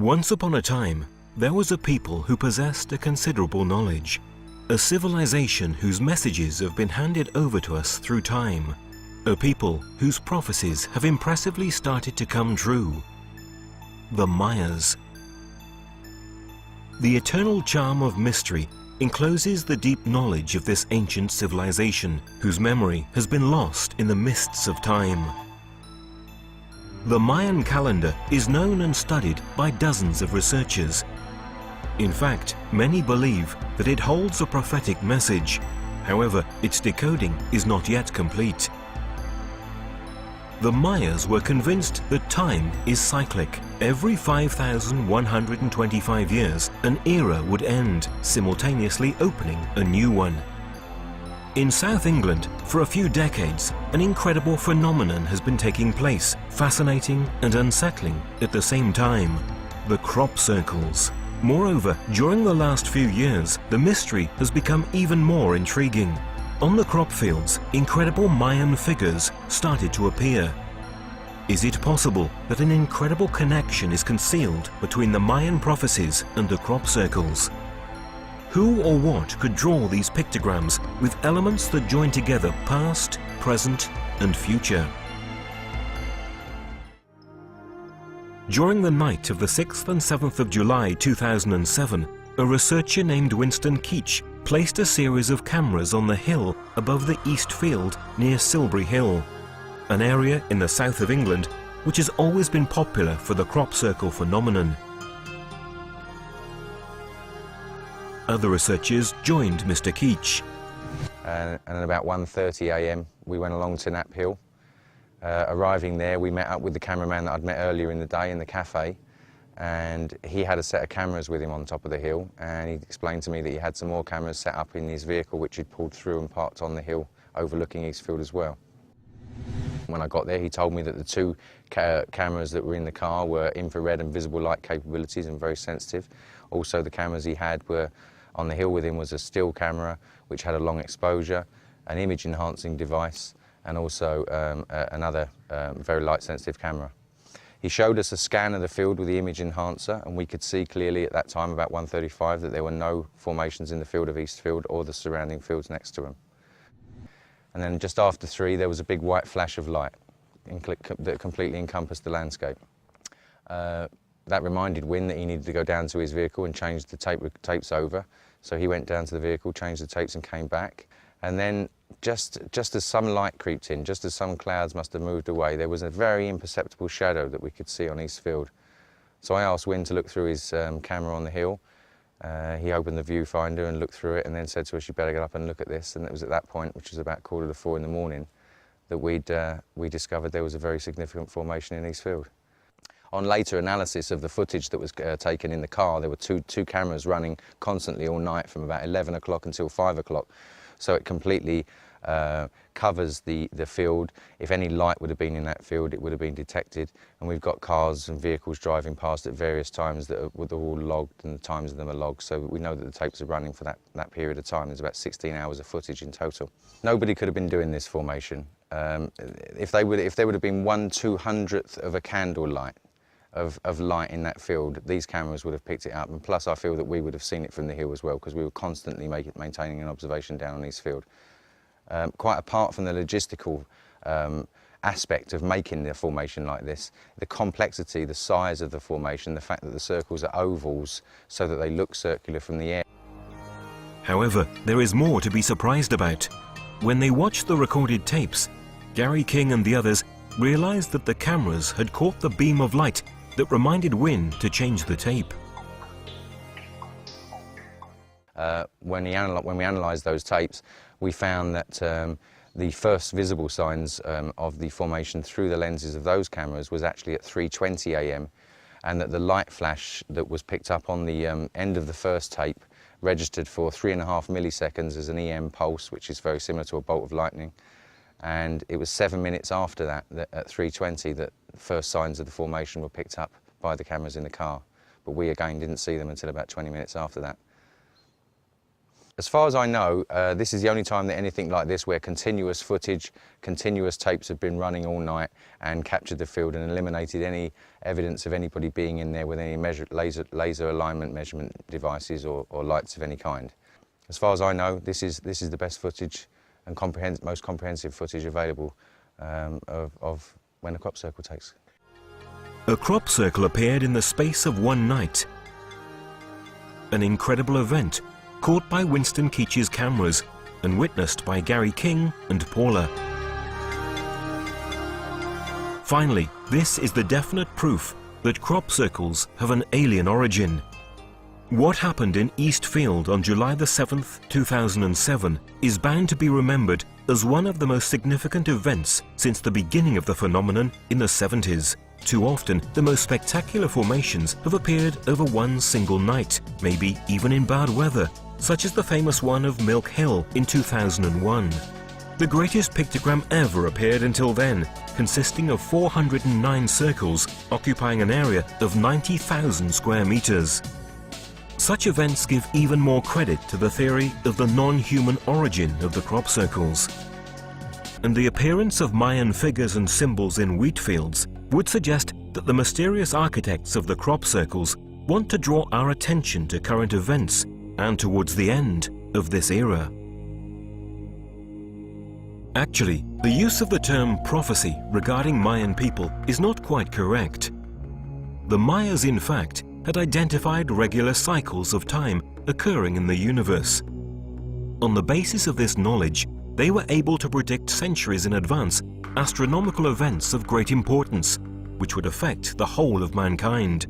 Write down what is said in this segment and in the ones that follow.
Once upon a time, there was a people who possessed a considerable knowledge, a civilization whose messages have been handed over to us through time, a people whose prophecies have impressively started to come true. The Mayas. The eternal charm of mystery encloses the deep knowledge of this ancient civilization, whose memory has been lost in the mists of time. The Mayan calendar is known and studied by dozens of researchers. In fact, many believe that it holds a prophetic message. However, its decoding is not yet complete. The Mayas were convinced that time is cyclic. Every 5,125 years, an era would end, simultaneously opening a new one. In South England, for a few decades, an incredible phenomenon has been taking place, fascinating and unsettling at the same time: the crop circles. Moreover, during the last few years, the mystery has become even more intriguing. On the crop fields, incredible Mayan figures started to appear. Is it possible that an incredible connection is concealed between the Mayan prophecies and the crop circles? Who or what could draw these pictograms with elements that join together past, present, and future? During the night of the 6th and 7th of July 2007, a researcher named Winston Keach placed a series of cameras on the hill above the East Field near Silbury Hill, an area in the south of England which has always been popular for the crop circle phenomenon. Other researchers joined Mr. Keach. And at about 1:30 a.m. we went along to Knapp Hill. Arriving there, we met up with the cameraman that I'd met earlier in the day in the cafe, and he had a set of cameras with him on top of the hill, and he explained to me that he had some more cameras set up in his vehicle which he'd pulled through and parked on the hill overlooking Eastfield as well. When I got there, he told me that the two cameras that were in the car were infrared and visible light capabilities and very sensitive. Also, the cameras he had were on the hill with him was a still camera which had a long exposure, an image enhancing device, and also another very light sensitive camera. He showed us a scan of the field with the image enhancer, and we could see clearly at that time, about 1:35, that there were no formations in the field of Eastfield or the surrounding fields next to them. And then just after 3, there was a big white flash of light that completely encompassed the landscape. That reminded Wynne that he needed to go down to his vehicle and change the tapes over. So he went down to the vehicle, changed the tapes and came back. And then just as some light creeped in, just as some clouds must have moved away, there was a very imperceptible shadow that we could see on Eastfield. So I asked Wynne to look through his camera on the hill. He opened the viewfinder and looked through it and then said to us, "You better get up and look at this." And it was at that point, which was about 3:45 in the morning, that we discovered there was a very significant formation in Eastfield. On later analysis of the footage that was taken in the car, there were two cameras running constantly all night from about 11 o'clock until 5 o'clock. So it completely covers the field. If any light would have been in that field, it would have been detected. And we've got cars and vehicles driving past at various times that are all logged, and the times of them are logged. So we know that the tapes are running for that period of time. There's about 16 hours of footage in total. Nobody could have been doing this formation. If there would have been 1/200th of a candle light of light in that field, these cameras would have picked it up. And plus, I feel that we would have seen it from the hill as well, because we were constantly maintaining an observation down on Eastfield. Quite apart from the logistical aspect of making the formation like this, the complexity, the size of the formation, the fact that the circles are ovals so that they look circular from the air. However, there is more to be surprised about. When they watched the recorded tapes, Gary King and the others realized that the cameras had caught the beam of light that reminded Wynne to change the tape. When we analysed those tapes, we found that the first visible signs of the formation through the lenses of those cameras was actually at 3:20 a.m. and that the light flash that was picked up on the end of the first tape registered for 3.5 milliseconds as an EM pulse, which is very similar to a bolt of lightning. And it was 7 minutes after that, at 3:20, that first signs of the formation were picked up by the cameras in the car. But we again didn't see them until about 20 minutes after that. As far as I know, this is the only time that anything like this, where continuous footage, continuous tapes have been running all night and captured the field and eliminated any evidence of anybody being in there with any laser alignment measurement devices or lights of any kind. As far as I know, this is the best footage and most comprehensive footage available of when a crop circle takes. A crop circle appeared in the space of one night. An incredible event caught by Winston Keach's cameras and witnessed by Gary King and Paula. Finally, this is the definite proof that crop circles have an alien origin. What happened in Eastfield on July the 7th, 2007 is bound to be remembered as one of the most significant events since the beginning of the phenomenon in the 70s. Too often, the most spectacular formations have appeared over one single night, maybe even in bad weather, such as the famous one of Milk Hill in 2001. The greatest pictogram ever appeared until then, consisting of 409 circles occupying an area of 90,000 square meters. Such events give even more credit to the theory of the non-human origin of the crop circles. And the appearance of Mayan figures and symbols in wheat fields would suggest that the mysterious architects of the crop circles want to draw our attention to current events and towards the end of this era. Actually, the use of the term prophecy regarding Mayan people is not quite correct. The Mayas, in fact, had identified regular cycles of time occurring in the universe. On the basis of this knowledge, they were able to predict centuries in advance astronomical events of great importance, which would affect the whole of mankind.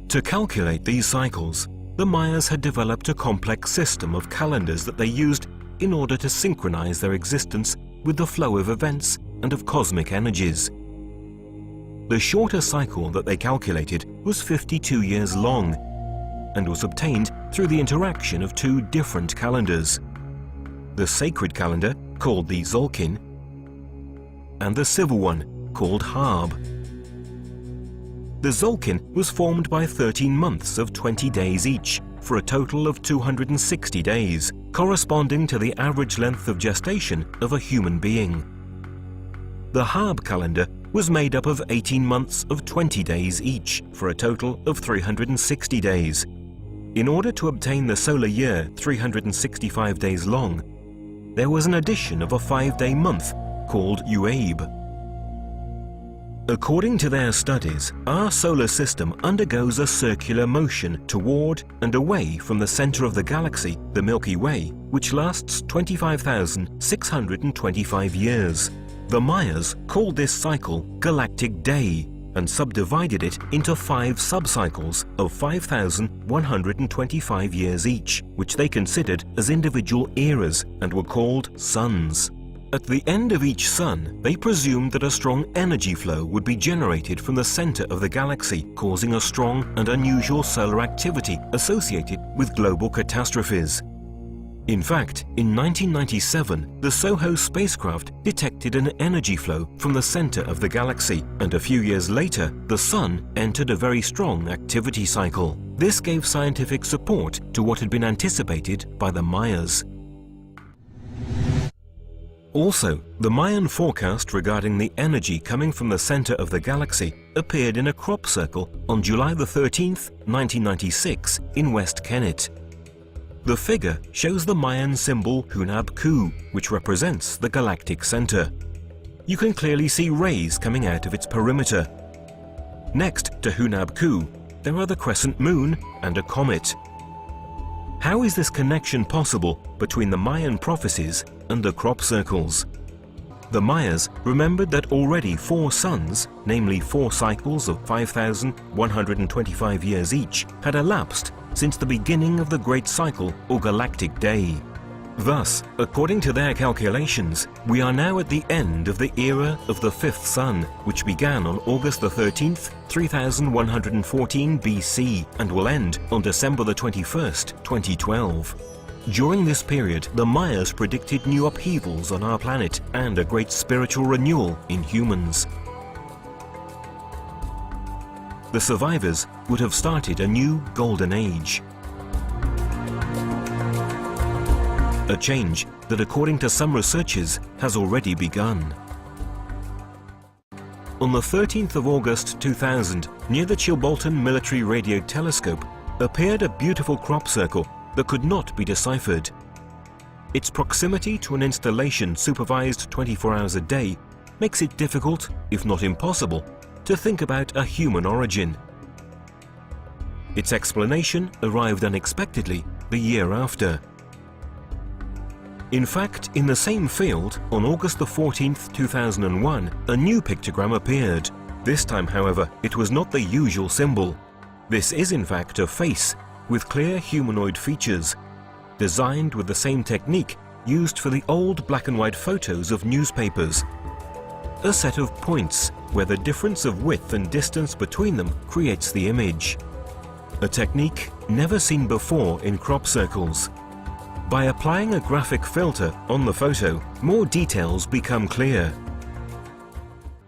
To calculate these cycles, the Mayas had developed a complex system of calendars that they used in order to synchronize their existence with the flow of events and of cosmic energies. The shorter cycle that they calculated was 52 years long and was obtained through the interaction of two different calendars: the sacred calendar, called the Zolkin, and the civil one, called Harb. The Zolkin was formed by 13 months of 20 days each, for a total of 260 days, corresponding to the average length of gestation of a human being. The Harb calendar was made up of 18 months of 20 days each, for a total of 360 days. In order to obtain the solar year 365 days long, there was an addition of a 5-day month called Uabe. According to their studies, our solar system undergoes a circular motion toward and away from the center of the galaxy, the Milky Way, which lasts 25,625 years. The Mayas called this cycle Galactic Day and subdivided it into 5 subcycles of 5,125 years each, which they considered as individual eras and were called suns. At the end of each sun, they presumed that a strong energy flow would be generated from the center of the galaxy, causing a strong and unusual solar activity associated with global catastrophes. In fact, in 1997, the SOHO spacecraft detected an energy flow from the center of the galaxy, and a few years later, the Sun entered a very strong activity cycle. This gave scientific support to what had been anticipated by the Mayas. Also, the Mayan forecast regarding the energy coming from the center of the galaxy appeared in a crop circle on July the 13th, 1996 in West Kennet. The figure shows the Mayan symbol Hunab Ku, which represents the galactic center. You can clearly see rays coming out of its perimeter. Next to Hunab Ku, there are the crescent moon and a comet. How is this connection possible between the Mayan prophecies and the crop circles? The Mayas remembered that already 4 suns, namely 4 cycles of 5,125 years each, had elapsed since the beginning of the Great Cycle or Galactic Day. Thus, according to their calculations, we are now at the end of the era of the 5th sun, which began on August the 13th, 3114 BC, and will end on December the 21st, 2012. During this period, the Mayas predicted new upheavals on our planet and a great spiritual renewal in humans. The survivors would have started a new golden age. a change that, according to some researchers, has already begun. On the 13th of August 2000, near the Chilbolton Military Radio Telescope, appeared a beautiful crop circle that could not be deciphered. Its proximity to an installation supervised 24 hours a day makes it difficult, if not impossible, to think about a human origin. Its explanation arrived unexpectedly the year after. In fact, in the same field, on August the 14th, 2001, a new pictogram appeared. This time, however, it was not the usual symbol. This is in fact a face with clear humanoid features, designed with the same technique used for the old black and white photos of newspapers. A set of points where the difference of width and distance between them creates the image. A technique never seen before in crop circles. By applying a graphic filter on the photo, more details become clear.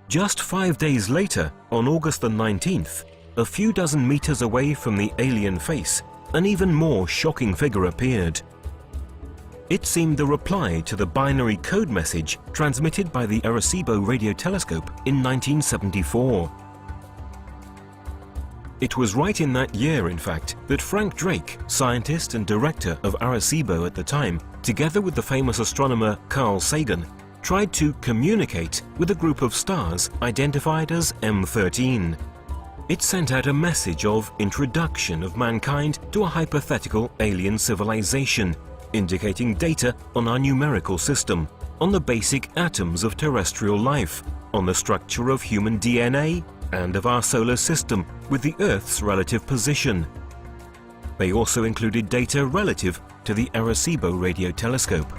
Just 5 days later, on August the 19th, a few dozen meters away from the alien face, an even more shocking figure appeared. It seemed the reply to the binary code message transmitted by the Arecibo radio telescope in 1974. It was right in that year, in fact, that Frank Drake, scientist and director of Arecibo at the time, together with the famous astronomer Carl Sagan, tried to communicate with a group of stars identified as M13. It sent out a message of introduction of mankind to a hypothetical alien civilization, indicating data on our numerical system, on the basic atoms of terrestrial life, on the structure of human DNA, and of our solar system with the Earth's relative position. They also included data relative to the Arecibo radio telescope.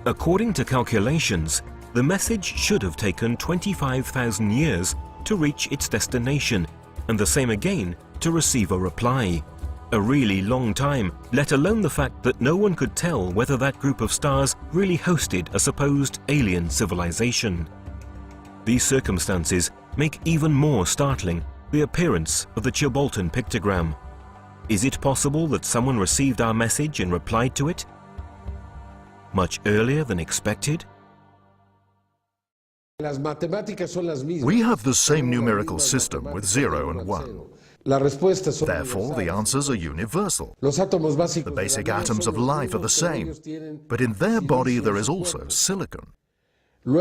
According to calculations, the message should have taken 25,000 years to reach its destination, and the same again to receive a reply. A really long time, let alone the fact that no one could tell whether that group of stars really hosted a supposed alien civilization. These circumstances make even more startling the appearance of the Chilbolton pictogram. Is it possible that someone received our message and replied to it much earlier than expected? We have the same numerical system with 0 and 1. Therefore, the answers are universal. The basic atoms of life are the same, but in their body there is also silicon. Then,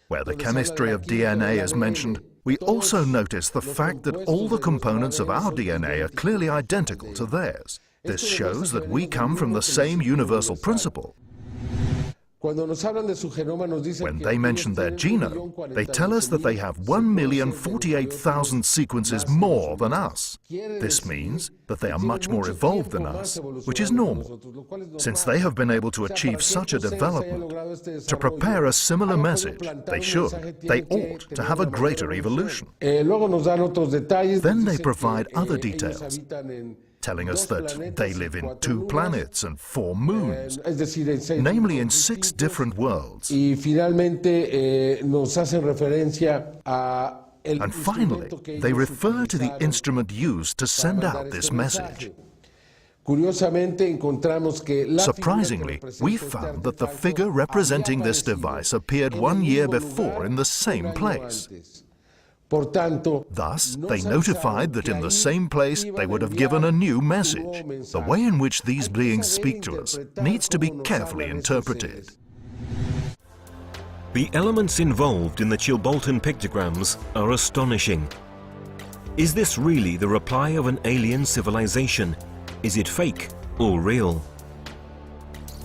where the chemistry of DNA is mentioned, we also notice the fact that all the components of our DNA are clearly identical to theirs. This shows that we come from the same universal principle. When they mention their genome, they tell us that they have 1,048,000 sequences more than us. This means that they are much more evolved than us, which is normal. Since they have been able to achieve such a development, to prepare a similar message, they ought to have a greater evolution. Then they provide other details, telling us that they live in 2 planets and 4 moons, namely in 6 different worlds. And finally, they refer to the instrument used to send out this message. Surprisingly, we found that the figure representing this device appeared 1 year before in the same place. Thus, they notified that in the same place they would have given a new message. The way in which these beings speak to us needs to be carefully interpreted. The elements involved in the Chilbolton pictograms are astonishing. Is this really the reply of an alien civilization? Is it fake or real?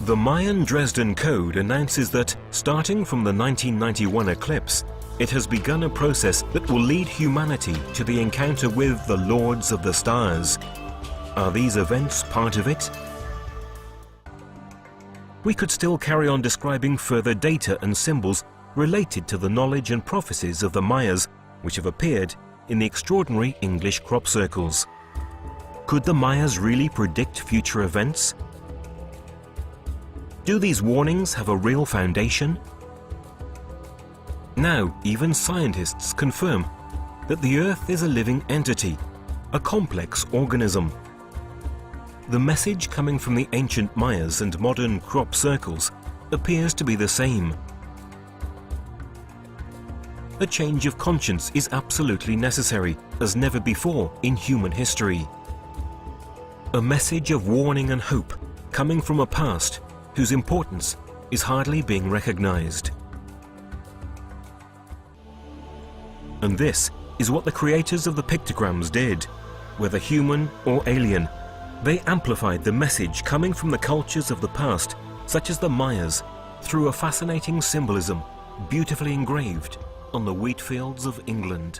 The Mayan Dresden Code announces that, starting from the 1991 eclipse, it has begun a process that will lead humanity to the encounter with the Lords of the Stars. Are these events part of it? We could still carry on describing further data and symbols related to the knowledge and prophecies of the Mayas, which have appeared in the extraordinary English crop circles. Could the Mayas really predict future events? Do these warnings have a real foundation? Now, even scientists confirm that the Earth is a living entity, a complex organism. The message coming from the ancient Mayas and modern crop circles appears to be the same. A change of conscience is absolutely necessary, as never before in human history. A message of warning and hope coming from a past whose importance is hardly being recognized. And this is what the creators of the pictograms did. Whether human or alien, they amplified the message coming from the cultures of the past, such as the Mayas, through a fascinating symbolism beautifully engraved on the wheat fields of England.